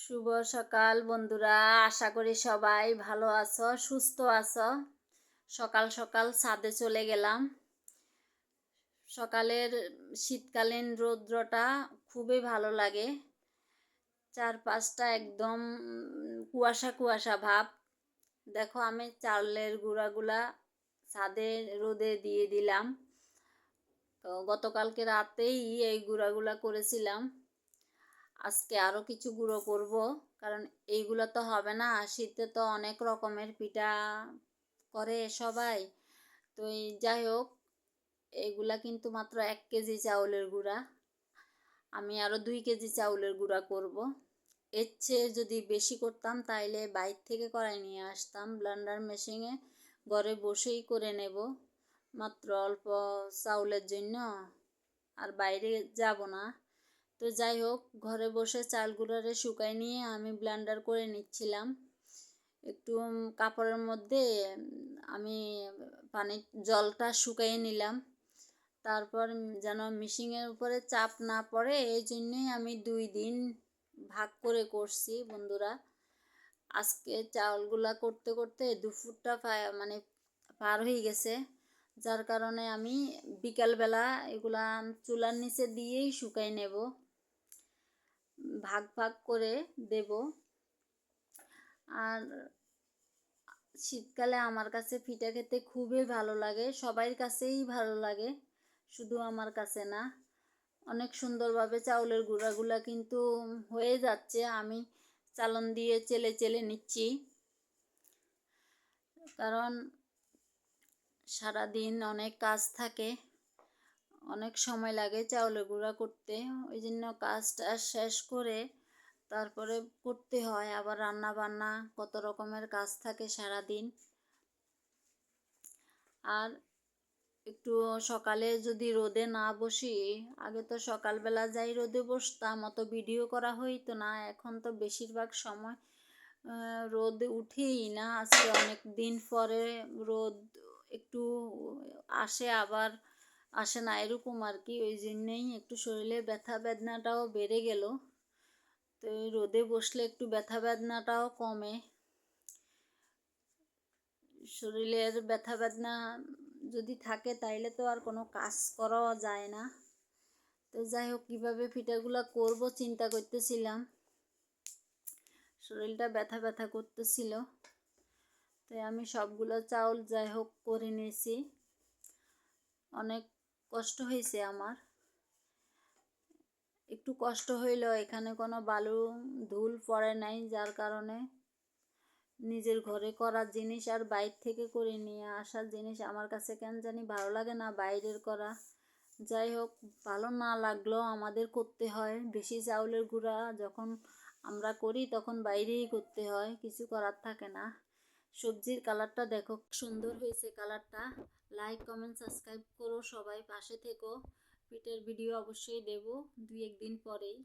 শুভ সকাল বন্ধুরা, আশা করি সবাই ভালো আছো, সুস্থ আছো। সকাল সকাল ছাদে চলে গেলাম। সকালের শীতকালীন রৌদ্রটা খুবই ভালো লাগে। চারপাশটা একদম কুয়াশা কুয়াশা ভাব। দেখো, আমি চালের গুঁড়াগুলা ছাদে রোদে দিয়ে দিলাম। তো গতকালকে রাতেই এই গুঁড়াগুলা করেছিলাম। আজকে আরও কিছু গুঁড়ো করব, কারণ এইগুলো তো হবে না। শীতে তো অনেক রকমের পিঠা করে সবাই। তো যাই হোক, এইগুলা কিন্তু মাত্র 1 কেজি চাউলের গুঁড়া। আমি আরও 2 কেজি চাউলের গুঁড়া করব। এর চেয়ে যদি বেশি করতাম তাইলে বাইরে থেকে করাই নিয়ে আসতাম, ব্লেন্ডার মেশিনে ঘরে বসেই করে নেব। মাত্র অল্প চাউলের জন্য আর বাইরে যাব না। তো যাই হোক, ঘরে বসে চালগুলোরে শুকাই নিয়ে আমি ব্লেন্ডার করে নিচ্ছিলাম। একটু কাপড়ের মধ্যে আমি পানির জলটা শুকাইয়ে নিলাম। তারপর যেন মেশিনের উপরে চাপ না পড়ে, এই জন্যই আমি 2 দিন ভাগ করে করছি বন্ধুরা। আজকে চাউলগুলা করতে করতে দুপুরটা মানে পার হয়ে গেছে, যার কারণে আমি বিকালবেলা এগুলা চুলার নিচে দিয়েই শুকাই নেব, ভাগ ভাগ করে দেব। আর শীতকালে আমার কাছে পিঠা খেতে খুবই ভালো লাগে, সবার কাছেই ভালো লাগে, শুধু আমার কাছে না। অনেক সুন্দরভাবে চাউলের গুঁড়াগুলা কিন্তু হয়ে যাচ্ছে। আমি চালন দিয়ে চেলে চেলে নিচ্ছি, কারণ সারাদিন অনেক কাজ থাকে, অনেক সময় লাগে চাউলের গুঁড়া করতে। ওই জন্য কাজটা শেষ করে তারপরে করতে হয়। আবার রান্না বান্না কত রকমের কাজ থাকে সারাদিন। আর একটু সকালে যদি রোদে না বসি, আগে তো সকালবেলা যাই রোদে বসতাম, অত ভিডিও করা হইতো না। এখন তো বেশিরভাগ সময় রোদ উঠেই না। আজকে অনেক দিন পরে রোদ একটু আসে, আবার আসে না, এরকম আর কি। ওই জন্যেই একটু শরীরে ব্যথা বেদনাটাও বেড়ে গেল। তো রোদে বসলে একটু ব্যথা বেদনাটাও কমে। শরীরের ব্যথা বেদনা যদি থাকে তাইলে তো আর কোনো কাজ করাও যায় না। তো যাই হোক, কীভাবে পিঠাগুলো করব চিন্তা করতেছিলাম, শরীরটা ব্যথা ব্যথা করতেছিল। তাই আমি সবগুলো চাউল যাই হোক করে নিয়েছি। অনেক কষ্ট হয়েছে আমার, একটু কষ্ট হইলেও এখানে কোনো বালু ধুল পড়ে নাই, যার কারণে নিজের ঘরে করা জিনিস আর বাইরে থেকে করে নিয়ে আসার জিনিস আমার কাছে কেন জানি ভালো লাগে না বাইরের করা। যাই হোক, ভালো না লাগলেও আমাদের করতে হয়। বেশি চাউলের গুঁড়া যখন আমরা করি তখন বাইরেই করতে হয়, কিছু করার থাকে না। সবজির কালারটা দেখো, সুন্দর হয়েছে কালারটা। লাইক কমেন্ট সাবস্ক্রাইব করো, সবাই পাশে থেকো। পিঠের ভিডিও অবশ্যই দেব 2-1 দিন পরেই।